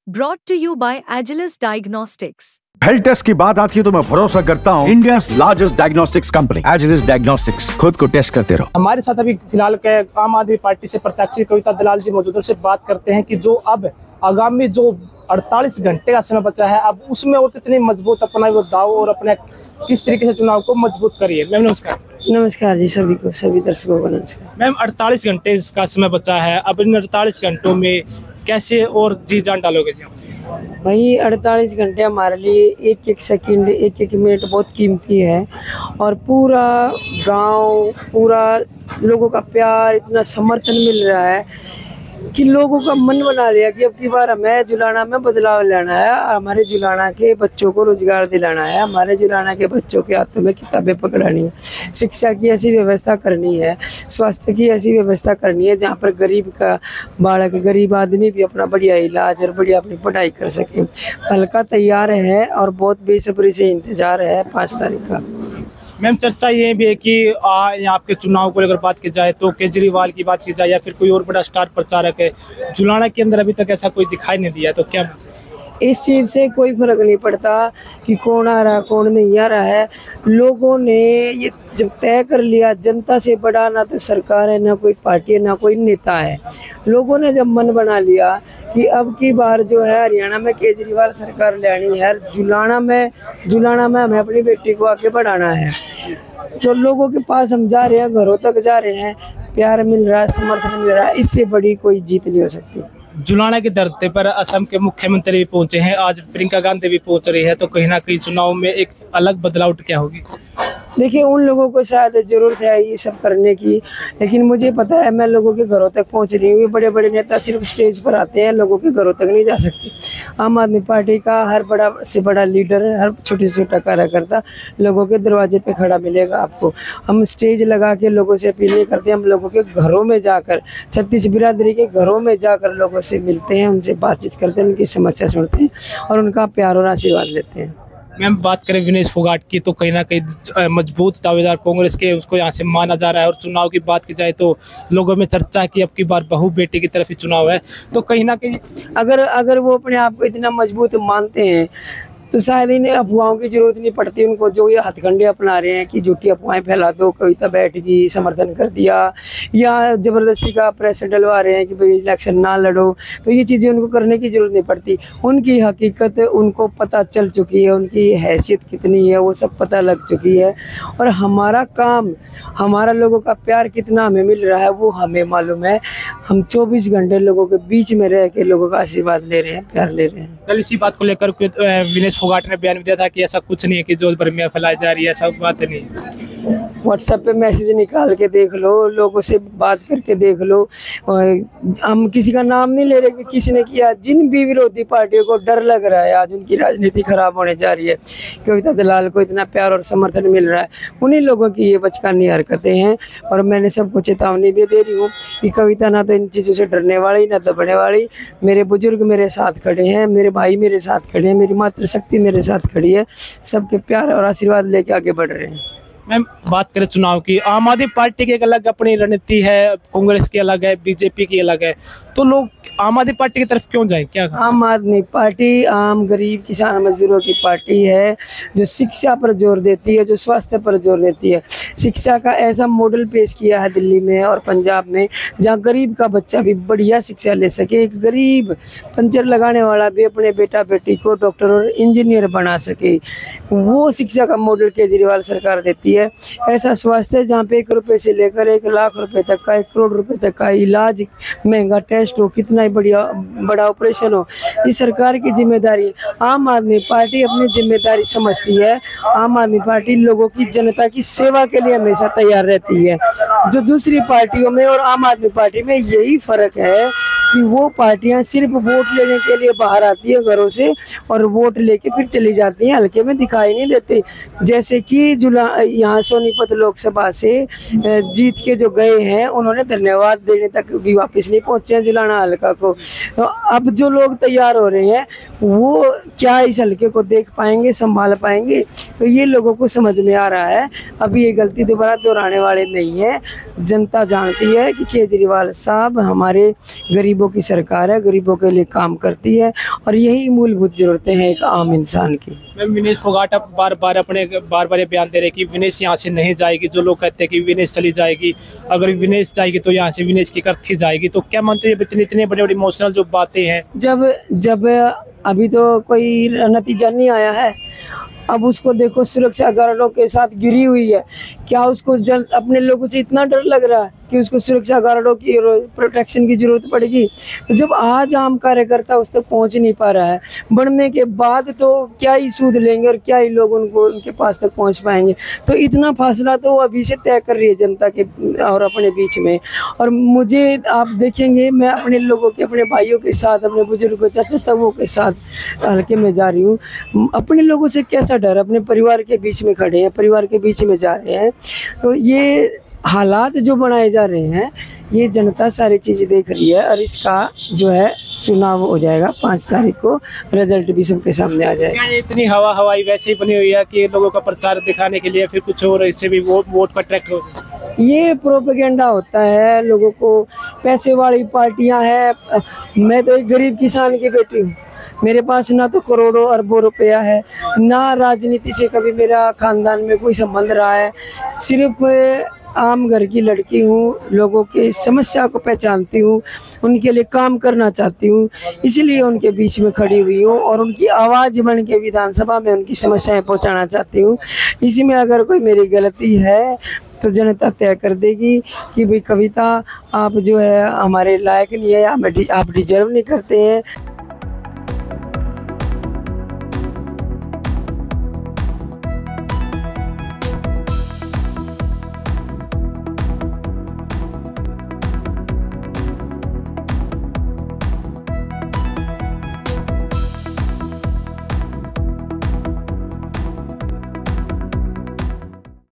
brought to you by Agilus Diagnostics. Health test की बात आती है तो मैं भरोसा करता हूँ India largest diagnostics company Agilus Diagnostics. खुद को टेस्ट करते रहो। हमारे साथ अभी फिलहाल के आम आदमी पार्टी से प्रत्याशी कविता दलाल जी मौजूद, से बात करते हैं कि जो अब आगामी जो 48 घंटे का समय बचा है, अब उसमें वो कितनी मजबूत अपना वो दाव और अपने किस तरीके से चुनाव को मजबूत करिए। मैम नमस्कार। नमस्कार जी, सभी को, सभी दर्शकों को नमस्कार। मैम 48 घंटे का समय बचा है, अब इन 48 घंटों में कैसे और जी जान डालोगे जी? भाई 48 घंटे हमारे लिए एक एक सेकंड, एक एक मिनट बहुत कीमती है और पूरा गांव, पूरा लोगों का प्यार, इतना समर्थन मिल रहा है कि लोगों का मन बना लिया कि अब की बार हमें जुलाना में बदलाव लाना है, हमारे जुलाना के बच्चों को रोजगार दिलाना है, हमारे जुलाना के बच्चों के हाथों में किताबें पकड़ानी है, शिक्षा की ऐसी व्यवस्था करनी है, स्वास्थ्य की ऐसी व्यवस्था करनी है जहाँ पर गरीब का बालक, गरीब आदमी भी अपना बढ़िया इलाज और बढ़िया अपनी पढ़ाई कर सके। हल्का तैयार है और बहुत बेसब्री से इंतजार है 5 तारीख का। मैम चर्चा ये भी है कि यहाँ आपके चुनाव को लेकर बात की जाए तो केजरीवाल की बात की जाए या फिर कोई और बड़ा स्टार प्रचारक है, जुलाना के अंदर अभी तक ऐसा कोई दिखाई नहीं दिया, तो क्या इस चीज़ से कोई फर्क नहीं पड़ता कि कौन आ रहा कौन नहीं आ रहा है। लोगों ने ये जब तय कर लिया, जनता से बड़ा ना तो सरकार है, ना कोई पार्टी है, ना कोई नेता है। लोगों ने जब मन बना लिया कि अब की बार जो है हरियाणा में केजरीवाल सरकार लेनी है, जुलाना में हमें अपनी बेटी को आगे बढ़ाना है, तो लोगों के पास हम जा रहे हैं, घरों तक जा रहे हैं, प्यार मिल रहा है, समर्थन मिल रहा है, इससे बड़ी कोई जीत नहीं हो सकती। जुलाना के धरती पर असम के मुख्यमंत्री भी पहुंचे हैं, आज प्रियंका गांधी भी पहुंच रही है, तो कहीं ना कहीं चुनाव में एक अलग बदलाव क्या होगी? देखिए, उन लोगों को शायद ज़रूरत है ये सब करने की, लेकिन मुझे पता है मैं लोगों के घरों तक पहुंच रही हूँ। बड़े बड़े नेता सिर्फ स्टेज पर आते हैं, लोगों के घरों तक नहीं जा सकते। आम आदमी पार्टी का हर बड़ा से बड़ा लीडर, हर छोटे से छोटा कार्यकर्ता लोगों के दरवाजे पे खड़ा मिलेगा आपको। हम स्टेज लगा के लोगों से अपील नहीं करते, हम लोगों के घरों में जाकर, 36 बिरादरी के घरों में जाकर लोगों से मिलते हैं, उनसे बातचीत करते हैं, उनकी समस्या सुनते हैं और उनका प्यार और आशीर्वाद लेते हैं। मैम बात करें विनेश फोगाट की, तो कहीं ना कहीं मजबूत दावेदार कांग्रेस के उसको यहाँ से माना जा रहा है, और चुनाव की बात की जाए तो लोगों में चर्चा की अब की बार बहू बेटी की तरफ ही चुनाव है, तो कहीं ना कहीं अगर वो अपने आप को इतना मजबूत मानते हैं तो शायद इन्हें अफवाहों की जरूरत नहीं पड़ती उनको। जो ये हथकंडे अपना रहे हैं कि झूठी अफवाहें फैला दो, कविता बैठ गई, समर्थन कर दिया, या ज़बरदस्ती का प्रेशर डलवा रहे हैं कि भाई इलेक्शन ना लड़ो, तो ये चीज़ें उनको करने की ज़रूरत नहीं पड़ती। उनकी हकीकत उनको पता चल चुकी है, उनकी हैसियत कितनी है वो सब पता लग चुकी है, और हमारा काम, हमारा लोगों का प्यार कितना हमें मिल रहा है वो हमें मालूम है। हम 24 घंटे लोगों के बीच में रह के लोगों का आशीर्वाद ले रहे हैं, प्यार ले रहे हैं। कल इसी बात को लेकर विनेश फोगाट ने बयान दिया था कि ऐसा कुछ नहीं है कि जो भर में फैलाई जा रही है, ऐसा बात नहीं। व्हाट्सएप पे मैसेज निकाल के देख लो, लोगों से बात करके देख लो। हम किसी का नाम नहीं ले रहे कि किसी ने किया, जिन भी विरोधी पार्टियों को डर लग रहा है आज उनकी राजनीति खराब होने जा रही है, कविता दलाल को इतना प्यार और समर्थन मिल रहा है, उन्हीं लोगों की ये बचकानी हरकतें हैं। और मैंने सबको चेतावनी भी दे रही हूँ कि कविता ना तो इन चीज़ों से डरने वाली, ना दबने वाली। मेरे बुजुर्ग मेरे साथ खड़े हैं, मेरे भाई मेरे साथ खड़े हैं, मेरी मातृशक्ति मेरे साथ खड़ी है, सबके प्यार और आशीर्वाद लेके आगे बढ़ रहे हैं। मैम बात करें चुनाव की, आम आदमी पार्टी की एक अलग अपनी रणनीति है, कांग्रेस की अलग है, बीजेपी की अलग है, तो लोग आम आदमी पार्टी की तरफ क्यों जाएं? क्या आम आदमी पार्टी आम गरीब किसान मजदूरों की पार्टी है, जो शिक्षा पर जोर देती है, जो स्वास्थ्य पर जोर देती है। शिक्षा का ऐसा मॉडल पेश किया है दिल्ली में और पंजाब में, जहाँ गरीब का बच्चा भी बढ़िया शिक्षा ले सके, एक गरीब पंचर लगाने वाला भी अपने बेटा बेटी को डॉक्टर और इंजीनियर बना सके। वो शिक्षा का मॉडल केजरीवाल सरकार देती है। ऐसा स्वास्थ्य जहाँ पे 1 रुपये से लेकर 1 लाख रुपए तक का, 1 करोड़ रुपए तक का इलाज, महंगा टेस्ट हो, कितना ही बड़ा ऑपरेशन हो, इस सरकार की जिम्मेदारी है। आम आदमी पार्टी अपनी जिम्मेदारी समझती है। आम आदमी पार्टी लोगों की, जनता की सेवा के लिए हमेशा तैयार रहती है। जो दूसरी पार्टियों में और आम आदमी पार्टी में यही फर्क है कि वो पार्टियां सिर्फ वोट लेने के लिए बाहर आती है घरों से और वोट लेके फिर चली जाती हैं, हल्के में दिखाई नहीं देते। जैसे कि यहाँ सोनीपत लोकसभा से जीत के जो गए हैं, उन्होंने धन्यवाद देने तक भी वापस नहीं पहुंचे हैं जुलाना हल्का को। तो अब जो लोग तैयार हो रहे हैं वो क्या इस हल्के को देख पाएंगे, संभाल पाएंगे? तो ये लोगों को समझ में आ रहा है, अभी ये गलती दोबारा दोहराने वाले नहीं है। जनता जानती है कि केजरीवाल साहब हमारे गरीब गरीबों की सरकार है, गरीबों के लिए काम करती है और यही मूलभूत जरूरतें हैं एक आम इंसान की। मैम, विनेश फोगाट अब बार बार ये बयान दे रहे कि विनेश यहाँ से नहीं जाएगी। जो लोग कहते हैं कि विनेश चली जाएगी, अगर विनेश जाएगी तो यहाँ से विनेश की कर्थी जाएगी। तो क्या मानते हैं इतनी बड़ी बड़ी इमोशनल जो बातें हैं? जब अभी तो कोई नतीजा नहीं आया है, अब उसको देखो सुरक्षा गार्डों के साथ गिरी हुई है। क्या उसको अपने लोगों से इतना डर लग रहा है कि उसको सुरक्षा गार्डों की प्रोटेक्शन की जरूरत पड़ेगी? तो जब आज आम कार्यकर्ता उस तक पहुंच नहीं पा रहा है, बढ़ने के बाद तो क्या ही सूद लेंगे और क्या ही लोग उनके पास तक पहुंच पाएंगे? तो इतना फासला तो अभी से तय कर रही है जनता के और अपने बीच में। और मुझे आप देखेंगे, मैं अपने लोगों के, अपने भाइयों के साथ, अपने बुजुर्गों, चाचा ताऊओं के साथ हल्के में जा रही हूँ। अपने लोगों से कैसा डर, अपने परिवार के बीच में खड़े हैं, परिवार के बीच में जा रहे हैं। तो ये हालात जो बनाए जा रहे हैं, ये जनता सारी चीज़ देख रही है और इसका जो है चुनाव हो जाएगा 5 तारीख को, रिजल्ट भी सबके सामने आ जाएगा। क्या ये इतनी हवाई वैसे ही बनी हुई है कि लोगों का प्रचार दिखाने के लिए, फिर कुछ और इससे भी वोट का अट्रैक्ट हो? ये प्रोपेगेंडा होता है, लोगों को पैसे वाली पार्टियां हैं। मैं तो एक गरीब किसान की बेटी हूँ, मेरे पास ना तो करोड़ों अरबों रुपया है, ना राजनीति से कभी मेरा खानदान में कोई संबंध रहा है। सिर्फ आम घर की लड़की हूँ, लोगों के समस्या को पहचानती हूँ, उनके लिए काम करना चाहती हूँ, इसलिए उनके बीच में खड़ी हुई हूँ और उनकी आवाज़ बन के विधानसभा में उनकी समस्याएं पहुँचाना चाहती हूँ। इसी में अगर कोई मेरी गलती है तो जनता तय कर देगी कि भाई कविता, आप जो है हमारे लायक नहीं है, आप डिजर्व नहीं करते हैं।